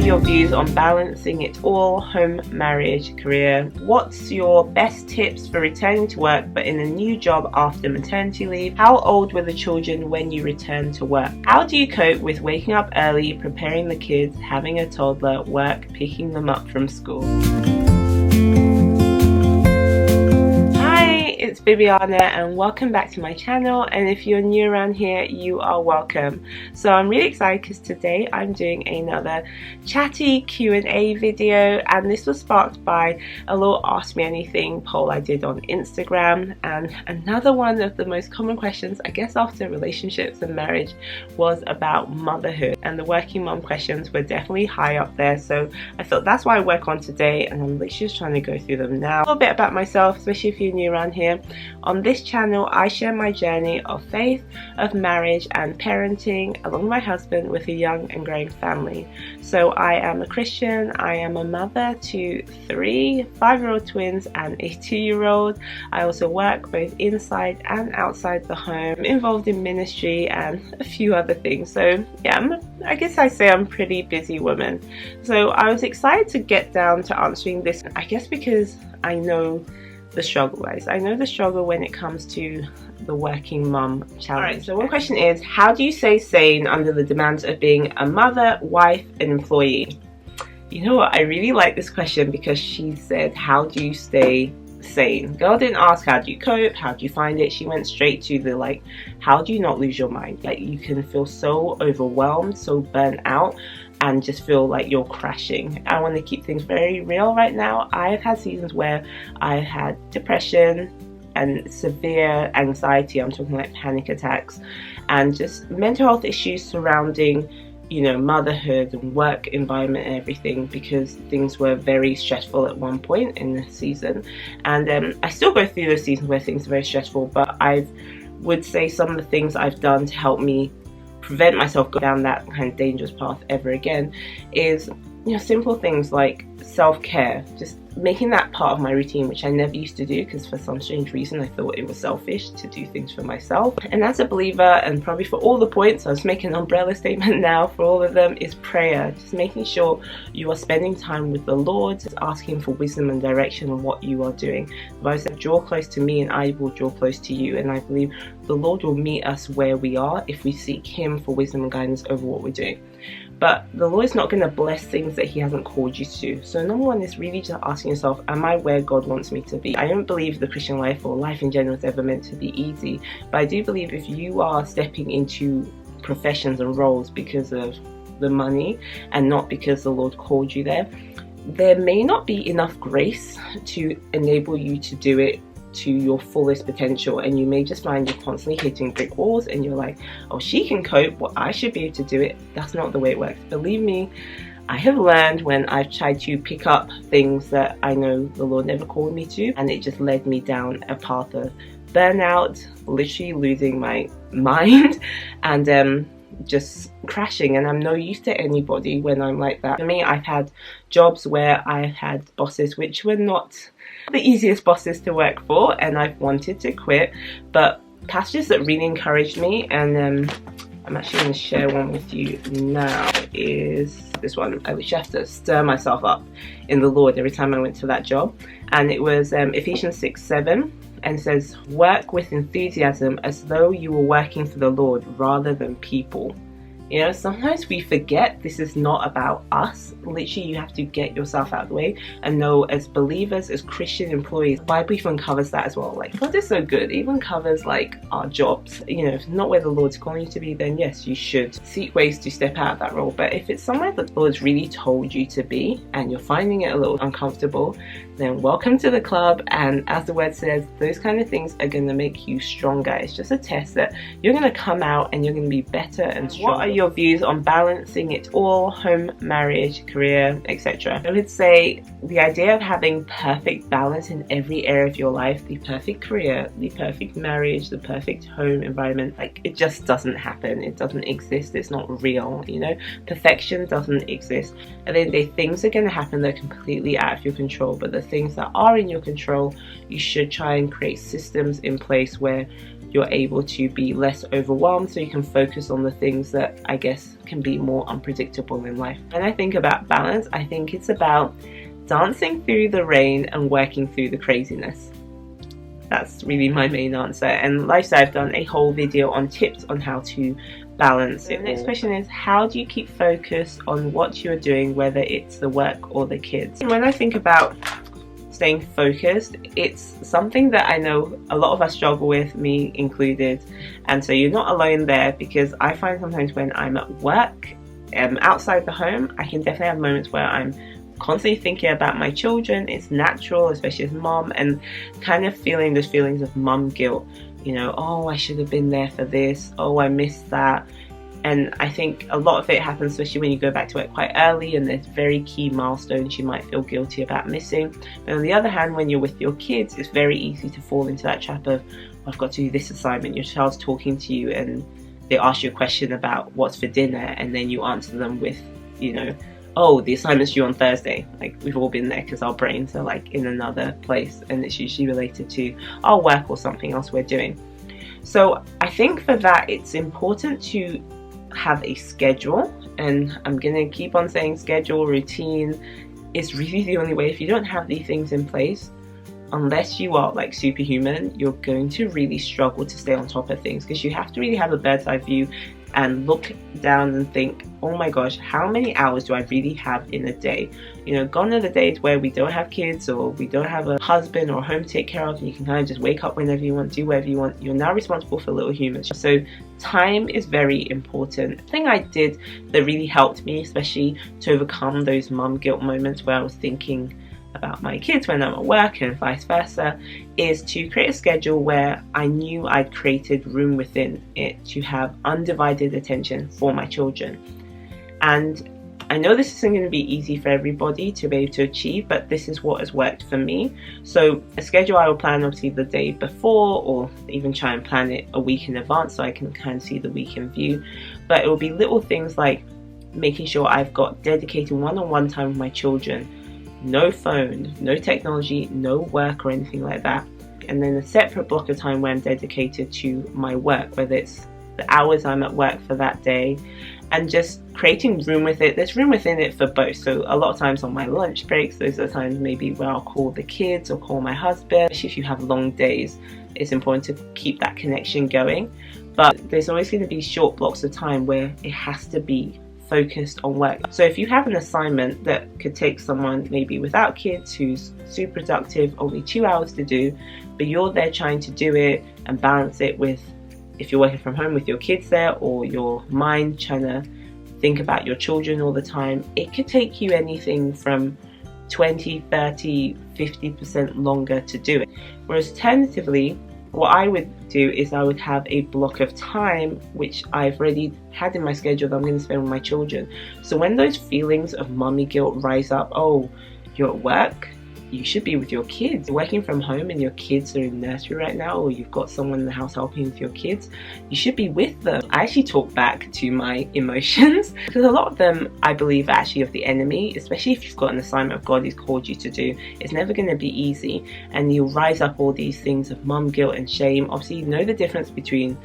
your views on balancing it all, home, marriage, career? What's your best tips for returning to work but in a new job after maternity leave? How old were the children when you returned to work? How do you cope with waking up early, preparing the kids, having a toddler, work, picking them up from school? It's Bibiana and welcome back to my channel, and if you're new around here, you are welcome. So I'm really excited because today I'm doing another chatty Q&A video, and this was sparked by a little Ask Me Anything poll I did on Instagram. And another one of the most common questions, I guess after relationships and marriage, was about motherhood, and the working mom questions were definitely high up there. So I thought that's why I work on today, and I'm literally just trying to go through them now. A little bit about myself, especially if you're new around here. On this channel, I share my journey of faith, of marriage and parenting along with my husband with a young and growing family. So I am a Christian, I am a mother to 3 5-year-old twins and a 2-year-old. I also work both inside and outside the home, I'm involved in ministry and a few other things. So yeah, I guess I say I'm a pretty busy woman. So I was excited to get down to answering this, I guess because I know the struggle, guys. I know the struggle when it comes to the working mum challenge. Alright, so one question is, how do you stay sane under the demands of being a mother, wife, and employee? You know what, I really like this question because she said, how do you stay sane? Girl didn't ask how do you cope, how do you find it. She went straight to the like, how do you not lose your mind? Like, you can feel so overwhelmed, so burnt out, and just feel like you're crashing. I want to keep things very real right now. I've had seasons where I've had depression and severe anxiety. I'm talking like panic attacks and just mental health issues surrounding, you know, motherhood and work environment and everything, because things were very stressful at one point in the season. And I still go through those seasons where things are very stressful, but I would say some of the things I've done to help me prevent myself going down that kind of dangerous path ever again is, you know, simple things like self-care, just making that part of my routine, which I never used to do because for some strange reason I thought it was selfish to do things for myself. And as a believer, and probably for all the points, I was making an umbrella statement now for all of them, is prayer. Just making sure you are spending time with the Lord, just asking for wisdom and direction on what you are doing. The Bible said, draw close to me and I will draw close to you, and I believe the Lord will meet us where we are if we seek Him for wisdom and guidance over what we're doing. But the Lord is not going to bless things that He hasn't called you to. So number one is really just asking yourself, am I where God wants me to be? I don't believe the Christian life or life in general is ever meant to be easy. But I do believe if you are stepping into professions and roles because of the money and not because the Lord called you there, there may not be enough grace to enable you to do it to your fullest potential, and you may just find you're constantly hitting brick walls and you're like, oh, she can cope, well, I should be able to do it. That's not the way it works. Believe me, I have learned when I've tried to pick up things that I know the Lord never called me to, and it just led me down a path of burnout, literally losing my mind and just crashing. And I'm no use to anybody when I'm like that. For me, I've had jobs where I've had bosses which were not the easiest bosses to work for, and I've wanted to quit, but passages that really encouraged me, and I'm actually going to share one with you now, is this one. I would have to stir myself up in the Lord every time I went to that job, and it was Ephesians 6:7, and it says, work with enthusiasm as though you were working for the Lord rather than people. You know, sometimes we forget this is not about us. Literally, you have to get yourself out of the way and know, as believers, as Christian employees, the Bible even covers that as well. Like, God is so good. It even covers like our jobs. You know, if not where the Lord's calling you to be, then yes, you should seek ways to step out of that role. But if it's somewhere that the Lord's really told you to be and you're finding it a little uncomfortable, then welcome to the club. And as the word says, those kind of things are going to make you stronger. It's just a test that you're going to come out and you're going to be better and stronger. What are your views on balancing it all, home, marriage, career, etc.? I would say the idea of having perfect balance in every area of your life, the perfect career, the perfect marriage, the perfect home environment, like, it just doesn't happen. It doesn't exist. It's not real, you know. Perfection doesn't exist. And then the things are going to happen that are completely out of your control, but the things that are in your control, you should try and create systems in place where you're able to be less overwhelmed, so you can focus on the things that I guess can be more unpredictable in life. When I think about balance, I think it's about dancing through the rain and working through the craziness. That's really my main answer. And like I said, I've done a whole video on tips on how to balance it. The next question is, how do you keep focus on what you're doing, whether it's the work or the kids? When I think about staying focused, it's something that I know a lot of us struggle with, me included, and so you're not alone there, because I find sometimes when I'm at work, outside the home, I can definitely have moments where I'm constantly thinking about my children. It's natural, especially as mom, and kind of feeling those feelings of mum guilt, you know, oh, I should have been there for this, oh, I missed that. And I think a lot of it happens, especially when you go back to work quite early and there's very key milestones you might feel guilty about missing. But on the other hand, when you're with your kids, it's very easy to fall into that trap of, I've got to do this assignment. Your child's talking to you and they ask you a question about what's for dinner, and then you answer them with, you know, oh, the assignment's due on Thursday. Like, we've all been there because our brains are like in another place, and it's usually related to our work or something else we're doing. So I think for that, it's important to have a schedule, and I'm gonna keep on saying schedule. Routine is really the only way. If you don't have these things in place, unless you are like superhuman, you're going to really struggle to stay on top of things, because you have to really have a bird's eye view and look down and think, oh my gosh, how many hours do I really have in a day? You know, gone are the days where we don't have kids, or we don't have a husband or a home to take care of, and you can kind of just wake up whenever you want, do whatever you want. You're now responsible for little humans. So time is very important. The thing I did that really helped me, especially to overcome those mum guilt moments where I was thinking about my kids when I'm at work and vice versa, is to create a schedule where I knew I'd created room within it to have undivided attention for my children. And I know this isn't going to be easy for everybody to be able to achieve, but this is what has worked for me. So a schedule I will plan obviously the day before, or even try and plan it a week in advance so I can kind of see the week in view. But it will be little things like making sure I've got dedicated one-on-one time with my children. No phone, no technology, no work or anything like that. And then a separate block of time where I'm dedicated to my work, whether it's the hours I'm at work for that day, and just creating room with it. There's room within it for both. So a lot of times on my lunch breaks, those are times maybe where I'll call the kids or call my husband. Especially if you have long days, it's important to keep that connection going. But there's always going to be short blocks of time where it has to be focused on work. So if you have an assignment that could take someone maybe without kids who's super productive, only 2 hours to do, but you're there trying to do it and balance it with, if you're working from home with your kids there, or your mind trying to think about your children all the time, it could take you anything from 20, 30, 50% longer to do it. Whereas alternatively, what I would do is I would have a block of time which I've already had in my schedule that I'm going to spend with my children. So when those feelings of mummy guilt rise up, oh, you're at work, you should be with your kids. You're working from home and your kids are in nursery right now, or you've got someone in the house helping with your kids, you should be with them. I actually talk back to my emotions, because a lot of them I believe are actually of the enemy, especially if you've got an assignment of God He's called you to do. It's never going to be easy, and you'll rise up all these things of mum guilt and shame. Obviously, you know the difference between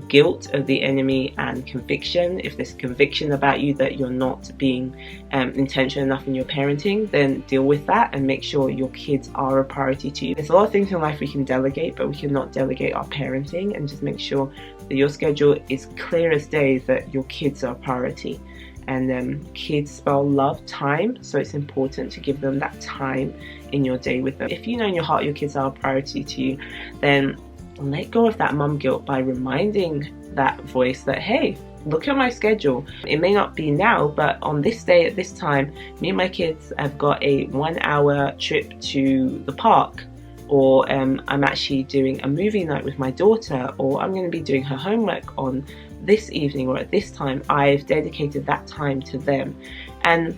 guilt of the enemy and conviction. If there's conviction about you that you're not being intentional enough in your parenting, then deal with that and make sure your kids are a priority to you. There's a lot of things in life we can delegate, but we cannot delegate our parenting, and just make sure that your schedule is clear as day, that your kids are a priority. And kids spell love, time, so it's important to give them that time in your day with them. If you know in your heart your kids are a priority to you, then let go of that mum guilt by reminding that voice that, hey, look at my schedule. It may not be now, but on this day at this time, me and my kids have got a 1 hour trip to the park, or I'm actually doing a movie night with my daughter, or I'm going to be doing her homework on this evening or at this time. I've dedicated that time to them. And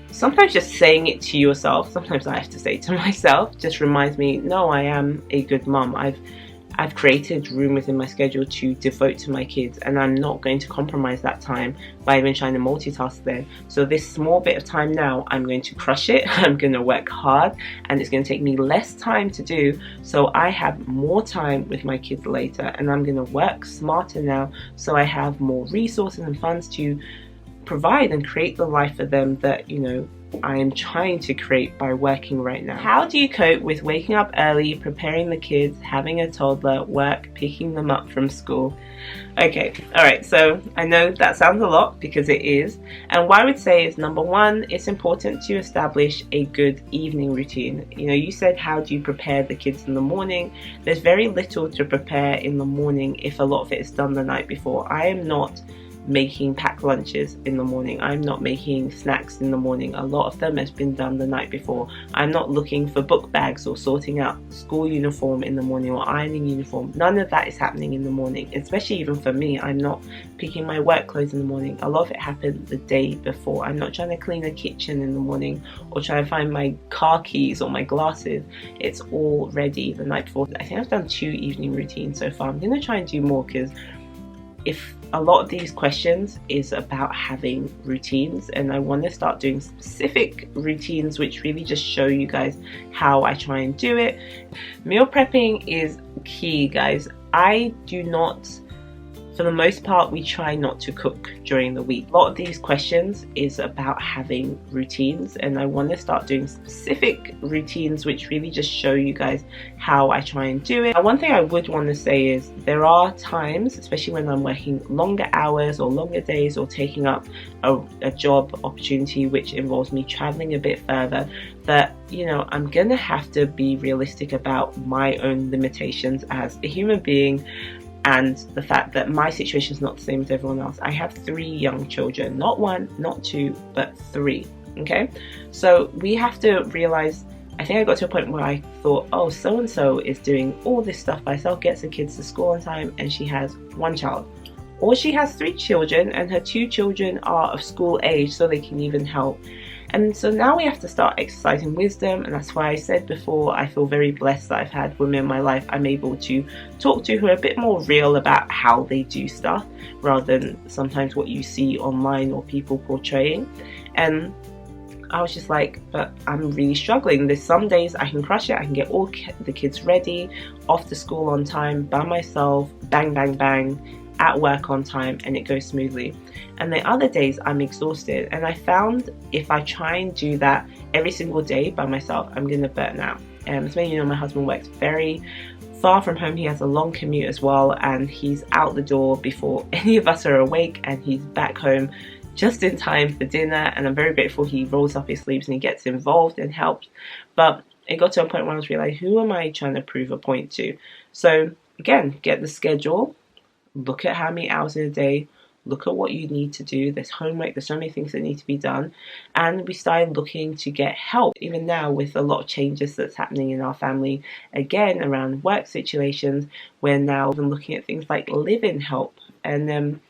sometimes just saying it to yourself, sometimes I have to say it to myself, just reminds me, no, I am a good mum. I've created room within my schedule to devote to my kids, and I'm not going to compromise that time by even trying to multitask there. So this small bit of time now, I'm going to crush it. I'm going to work hard, and it's going to take me less time to do, so I have more time with my kids later. And I'm going to work smarter now, so I have more resources and funds to provide and create the life for them that, you know, I am trying to create by working right now. How do you cope with waking up early, preparing the kids, having a toddler, work, picking them up from school? Okay, alright, so I know that sounds a lot, because it is. And what I would say is, number one, it's important to establish a good evening routine. You know, you said, how do you prepare the kids in the morning? There's very little to prepare in the morning if a lot of it is done the night before. I am not making packed lunches in the morning. I'm not making snacks in the morning. A lot of them has been done the night before. I'm not looking for book bags or sorting out school uniform in the morning or ironing uniform. None of that is happening in the morning, especially even for me. I'm not picking my work clothes in the morning. A lot of it happened the day before. I'm not trying to clean a kitchen in the morning or try to find my car keys or my glasses. It's all ready the night before. I think I've done 2 evening routines so far. I'm going to try and do more, because if a lot of these questions is about having routines, and I want to start doing specific routines which really just show you guys how I try and do it. Meal prepping is key, guys. I do not, for the most part, we try not to cook during the week. A lot of these questions is about having routines, and I want to start doing specific routines which really just show you guys how I try and do it. And one thing I would want to say is, there are times, especially when I'm working longer hours or longer days, or taking up a job opportunity which involves me traveling a bit further, that, you know, I'm gonna have to be realistic about my own limitations as a human being, and the fact that my situation is not the same as everyone else. I have 3 young children, not 1, not 2, but 3. Okay, so we have to realize, I think I got to a point where I thought, oh, so and so is doing all this stuff by herself, gets the kids to school on time, and she has 1 child. Or she has 3 children and her 2 children are of school age, so they can even help. And so now we have to start exercising wisdom, and that's why I said before, I feel very blessed that I've had women in my life I'm able to talk to who are a bit more real about how they do stuff, rather than sometimes what you see online or people portraying. And I was just like, but I'm really struggling. There's some days I can crush it, I can get all the kids ready, off to school on time, by myself, bang, bang, bang, at work on time, and it goes smoothly. And the other days I'm exhausted, and I found if I try and do that every single day by myself, I'm gonna burn out. As many of you know, my husband works very far from home. He has a long commute as well, and he's out the door before any of us are awake, and he's back home just in time for dinner. And I'm very grateful he rolls up his sleeves and he gets involved and helps. But it got to a point where I was realizing, who am I trying to prove a point to? So again, get the schedule, look at how many hours in a day, look at what you need to do. There's homework, there's so many things that need to be done. And we started looking to get help. Even now, with a lot of changes that's happening in our family, again, around work situations, we're now even looking at things like live-in help. And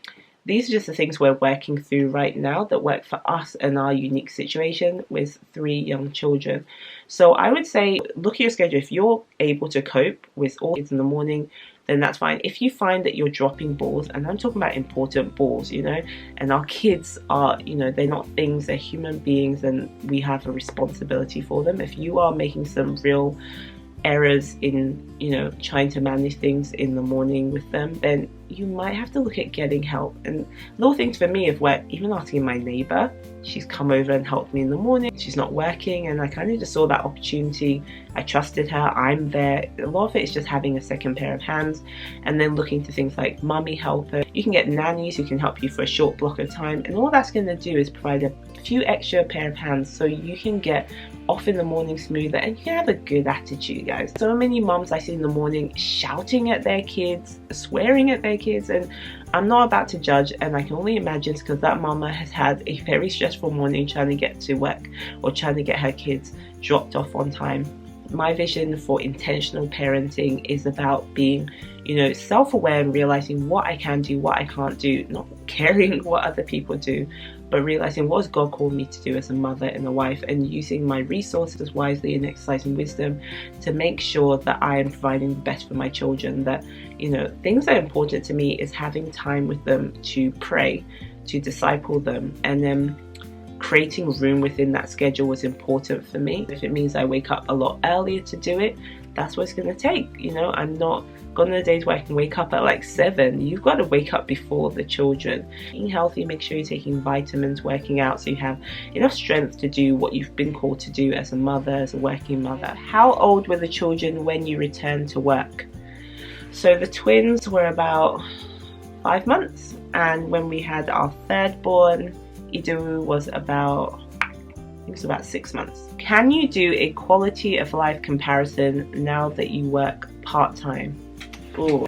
these are just the things we're working through right now that work for us and our unique situation with 3 young children. So I would say, look at your schedule. If you're able to cope with all kids in the morning, then that's fine. If you find that you're dropping balls, and I'm talking about important balls, you know, and our kids are, you know, they're not things, they're human beings, and we have a responsibility for them. If you are making some real errors in, you know, trying to manage things in the morning with them, then you might have to look at getting help. And little things for me have worked, even asking my neighbor. She's come over and helped me in the morning. She's not working, and I kind of just saw that opportunity. I trusted her, I'm there. A lot of it is just having a second pair of hands, and then looking to things like mummy helper. You can get nannies who can help you for a short block of time, and all that's going to do is provide a few extra pair of hands so you can get off in the morning smoother, and you can have a good attitude, guys. So many mums I see in the morning shouting at their kids, swearing at their kids, and I'm not about to judge, and I can only imagine because that mama has had a very stressful morning trying to get to work or trying to get her kids dropped off on time. My vision for intentional parenting is about being, you know, self-aware and realizing what I can do, what I can't do, not caring what other people do, but realizing what has God called me to do as a mother and a wife, and using my resources wisely and exercising wisdom to make sure that I am providing the best for my children. That, you know, things that are important to me is having time with them to pray, to disciple them, and then creating room within that schedule was important for me. If it means I wake up a lot earlier to do it, that's what it's going to take. You know, I'm not gone are the days where I can wake up at like 7. You've got to wake up before the children. Eating healthy, make sure you're taking vitamins, working out, so you have enough strength to do what you've been called to do as a mother, as a working mother. How old were the children when you returned to work? So the twins were about 5 months, and when we had our third born, Idu was about 6 months. Can you do a quality of life comparison now that you work part-time?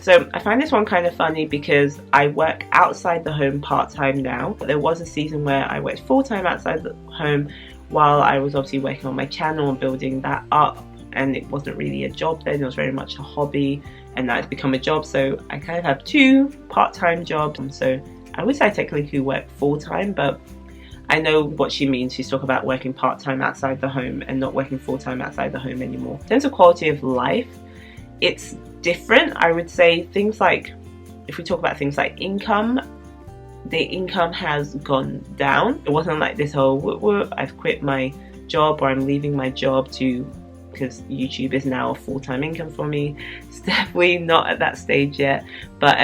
So I find this one kind of funny because I work outside the home part-time now. There was a season where I worked full-time outside the home while I was obviously working on my channel and building that up, and it wasn't really a job then, it was very much a hobby, and now it's become a job. So I kind of have 2 part-time jobs. So I would say I technically work full-time, but I know what she means. She's talking about working part-time outside the home and not working full-time outside the home anymore. In terms of quality of life, it's different. I would say things like, if we talk about things like income, the income has gone down. It wasn't like this whole whoop whoop, I've quit my job or I'm leaving my job because YouTube is now a full-time income for me. It's definitely not at that stage yet, but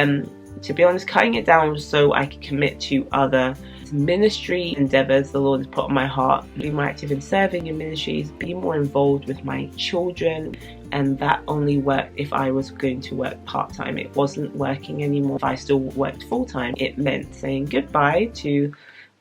to be honest, cutting it down so I can commit to other ministry endeavors the Lord has put on my heart, be more active in serving in ministries, be more involved with my children, and that only worked if I was going to work part-time. It wasn't working anymore if I still worked full-time. It meant saying goodbye to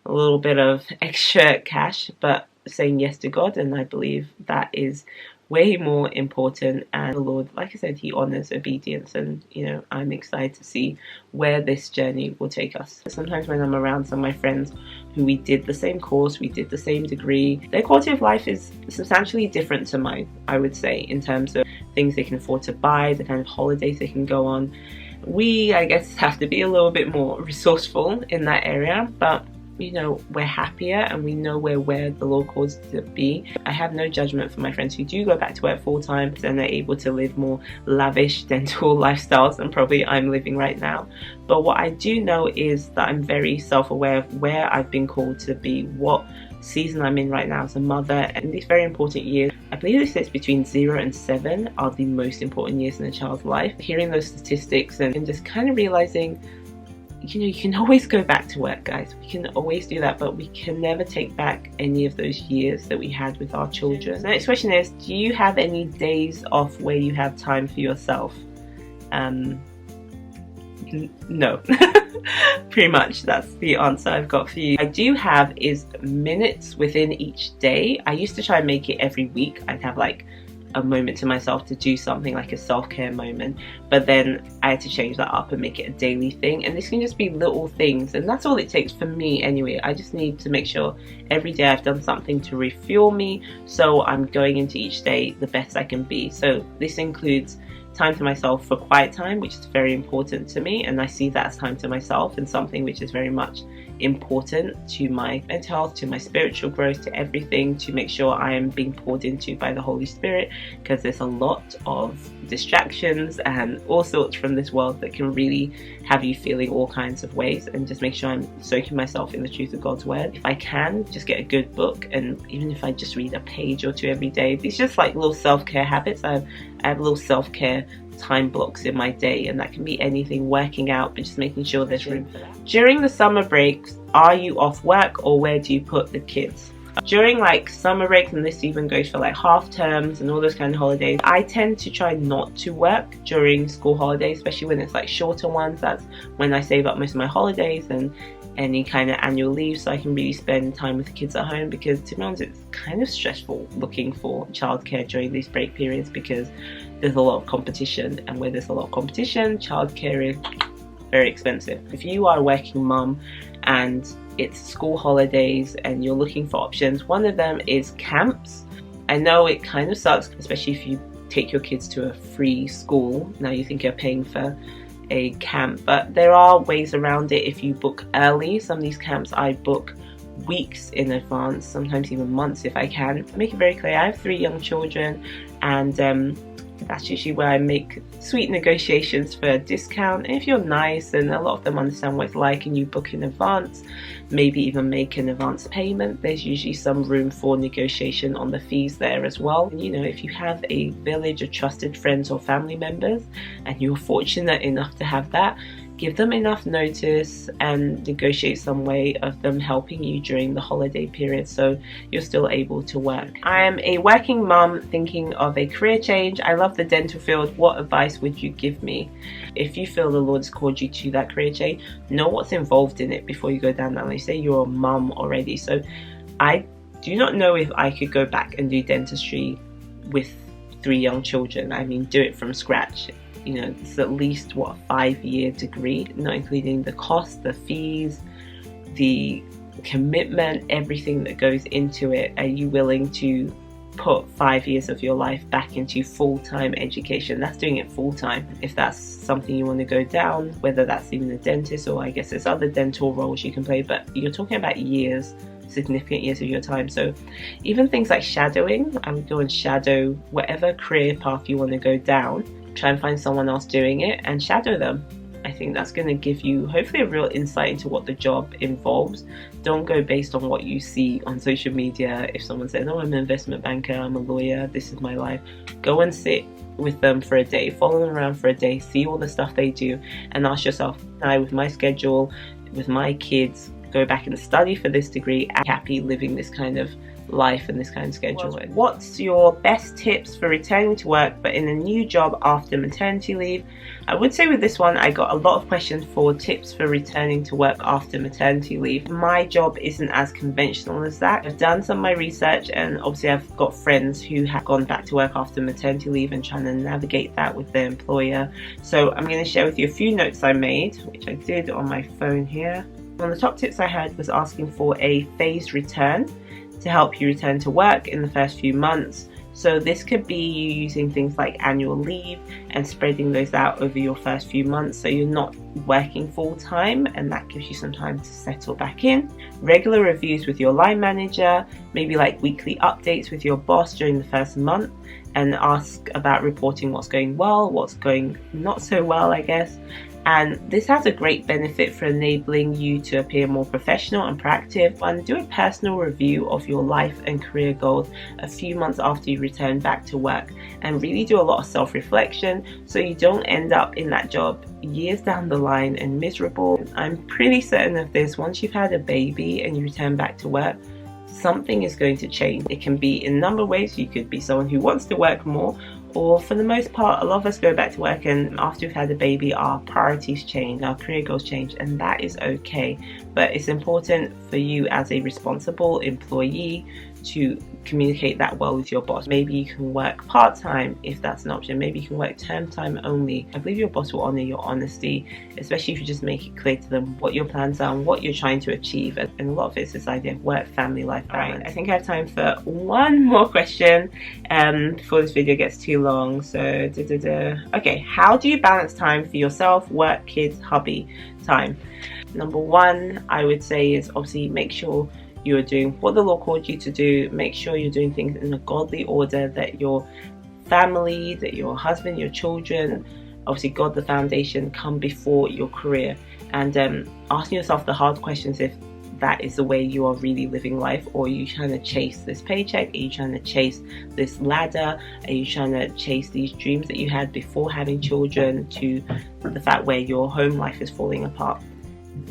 a little bit of extra cash, but saying yes to God, and I believe that is way more important. And the Lord, like I said, He honors obedience, and you know, I'm excited to see where this journey will take us. Sometimes when I'm around some of my friends who we did the same course, we did the same degree, their quality of life is substantially different to mine, I would say, in terms of things they can afford to buy, the kind of holidays they can go on. We, I guess, have to be a little bit more resourceful in that area, but you know, we're happier and we know we're where the Lord calls to be. I have no judgment for my friends who do go back to work full time and they're able to live more lavish dental lifestyles than probably I'm living right now. But what I do know is that I'm very self-aware of where I've been called to be, what season I'm in right now as a mother, and these very important years. I believe it says between 0 and 7 are the most important years in a child's life. Hearing those statistics and just kind of realizing, you know, you can always go back to work, guys. We can always do that, but we can never take back any of those years that we had with our children. The next question is, do you have any days off where you have time for yourself? No. Pretty much that's the answer I've got for you. I do have is minutes within each day. I used to try and make it every week. I'd have like a moment to myself to do something like a self-care moment, but then I had to change that up and make it a daily thing. And this can just be little things, and that's all it takes for me anyway. I just need to make sure every day I've done something to refuel me, so I'm going into each day the best I can be. So this includes time to myself for quiet time, which is very important to me, and I see that as time to myself and something which is very much important to my mental health, to my spiritual growth, to everything, to make sure I am being poured into by the Holy Spirit, because there's a lot of distractions and all sorts from this world that can really have you feeling all kinds of ways, and just make sure I'm soaking myself in the truth of God's word. If I can, just get a good book, and even if I just read a page or 2 every day, these just like little self-care habits. I have little self-care time blocks in my day, and that can be anything, working out, but just making sure there's room for that. During the summer breaks, are you off work, or where do you put the kids? During like summer breaks, and this even goes for like half terms and all those kind of holidays, I tend to try not to work during school holidays, especially when it's like shorter ones. That's when I save up most of my holidays and any kind of annual leave, so I can really spend time with the kids at home, because to be honest, it's kind of stressful looking for childcare during these break periods, because there's a lot of competition, and where there's a lot of competition, childcare is very expensive. If you are a working mum and it's school holidays and you're looking for options, one of them is camps. I know it kind of sucks, especially if you take your kids to a free school. Now you think you're paying for a camp, but there are ways around it if you book early. Some of these camps I book weeks in advance, sometimes even months if I can. Make it very clear I have 3 young children, and that's usually where I make sweet negotiations for a discount. And if you're nice and a lot of them understand what it's like and you book in advance, maybe even make an advance payment, there's usually some room for negotiation on the fees there as well. And, you know, if you have a village of trusted friends or family members and you're fortunate enough to have that, give them enough notice and negotiate some way of them helping you during the holiday period so you're still able to work. I am a working mum thinking of a career change. I love the dental field. What advice would you give me? If you feel the Lord's called you to that career change, know what's involved in it before you go down that line. Say you're a mum already. So I do not know if I could go back and do dentistry with 3 young children. I mean, do it from scratch. You know, it's at least, what, a 5-year degree, not including the cost, the fees, the commitment, everything that goes into it. Are you willing to put 5 years of your life back into full-time education? That's doing it full-time. If that's something you want to go down, whether that's even a dentist, or I guess there's other dental roles you can play, but you're talking about years, significant years of your time. So even things like shadowing, I would go and shadow whatever career path you want to go down. Try and find someone else doing it and shadow them. I think that's going to give you hopefully a real insight into what the job involves. Don't go based on what you see on social media. If someone says, oh, I'm an investment banker, I'm a lawyer, this is my life, go and sit with them for a day, follow them around for a day, see all the stuff they do, and ask yourself, I, with my schedule, with my kids, go back and study for this degree, I'm happy living this kind of life and this kind of schedule. What's your best tips for returning to work but in a new job after maternity leave? I would say with this one I got a lot of questions for tips for returning to work after maternity leave. My job isn't as conventional as that. I've done some of my research, and obviously I've got friends who have gone back to work after maternity leave and trying to navigate that with their employer. So I'm going to share with you a few notes I made, which I did on my phone here. One of the top tips I had was asking for a phased return to help you return to work in the first few months. So this could be you using things like annual leave and spreading those out over your first few months so you're not working full time, and that gives you some time to settle back in. Regular reviews with your line manager, maybe like weekly updates with your boss during the first month, and ask about reporting what's going well, what's going not so well, I guess. And this has a great benefit for enabling you to appear more professional and proactive. And do a personal review of your life and career goals a few months after you return back to work, and really do a lot of self-reflection so you don't end up in that job years down the line and miserable. I'm pretty certain of this. Once you've had a baby and you return back to work, something is going to change. It can be in a number of ways. You could be someone who wants to work more, or for the most part, a lot of us go back to work and after we've had a baby, our priorities change, our career goals change, and that is okay. But it's important for you as a responsible employee to communicate that well with your boss. Maybe you can work part-time if that's an option. Maybe you can work term time only. I believe your boss will honor your honesty, especially if you just make it clear to them what your plans are and what you're trying to achieve. And a lot of it's this idea of work-family life balance. Right, I think I have time for one more question before this video gets too long. So, okay, how do you balance time for yourself, work, kids, hubby time? Number one, I would say, is obviously make sure you are doing what the Lord called you to do. Make sure you're doing things in a godly order, that your family, that your husband, your children, obviously God the foundation, come before your career. And asking yourself the hard questions if that is the way you are really living life, or are you trying to chase this paycheck? Are you trying to chase this ladder? Are you trying to chase these dreams that you had before having children, to the fact where your home life is falling apart?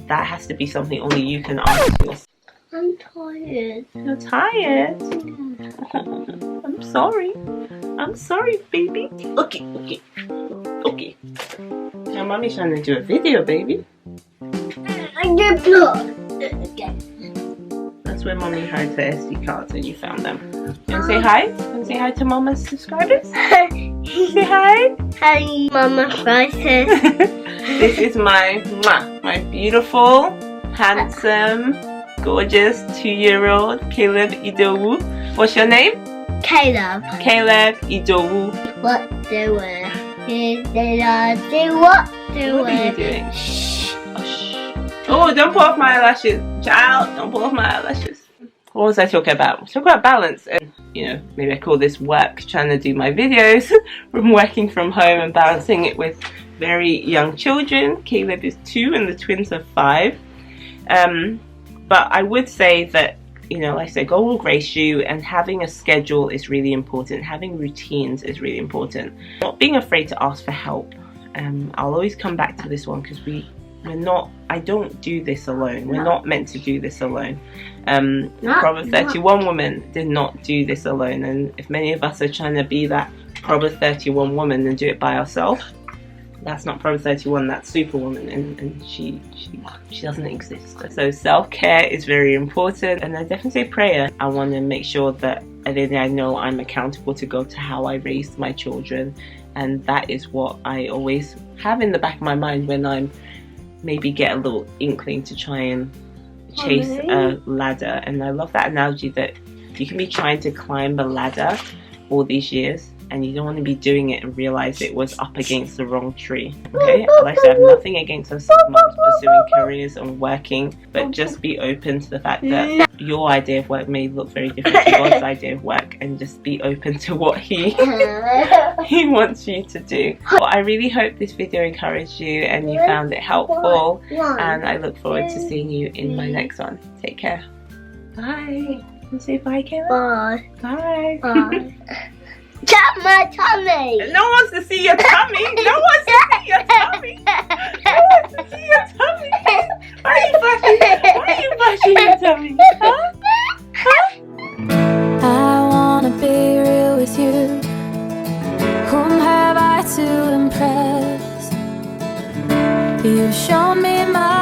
That has to be something only you can answer yourself. I'm tired. You're tired? I'm sorry. I'm sorry, baby. Okay. Now, mommy's trying to do a video, baby. I get blood. Okay. That's where mommy hides her SD cards and you found them. You want to say hi? You want to say hi to mama's subscribers? Say hi. Hi, Mama Spices. This is my beautiful, handsome, gorgeous 2-year-old Caleb Idowu. What's your name? Caleb. Caleb Idowu. What doing? What doing? What are you doing? Shh. Oh, shh. Oh, don't pull off my eyelashes. Child, don't pull off my eyelashes. What was I talking about? I was talking about balance, and you know, maybe I call this work, trying to do my videos from working from home and balancing it with very young children. Caleb is 2 and the twins are 5. But I would say that, you know, like I said, God will grace you, and having a schedule is really important. Having routines is really important. Not being afraid to ask for help. I'll always come back to this one because I don't do this alone. We're not meant to do this alone. Proverbs 31 woman did not do this alone, and if many of us are trying to be that Proverbs 31 woman and do it by ourselves, that's not Proverbs 31, that's Superwoman, and she doesn't exist. So self-care is very important, and I definitely say prayer. I want to make sure that I know I'm accountable to God to how I raised my children, and that is what I always have in the back of my mind when I'm maybe get a little inkling to try and chase a ladder. And I love that analogy that you can be trying to climb a ladder all these years, and you don't want to be doing it and realize it was up against the wrong tree. Okay, like I said, I have nothing against us moms pursuing careers and working, but just be open to the fact that your idea of work may look very different to God's idea of work, and just be open to what He wants you to do. Well, I really hope this video encouraged you and you found it helpful, and I look forward to seeing you in my next one. Take care. Bye. Want to say bye, Kayla? Bye. Bye. Bye. Tap my tummy. No one wants to see your tummy. No one wants to see your tummy. No one wants to see your tummy. Why are you flashing your tummy? Huh? I wanna be real with you. Whom have I to impress? You've shown me my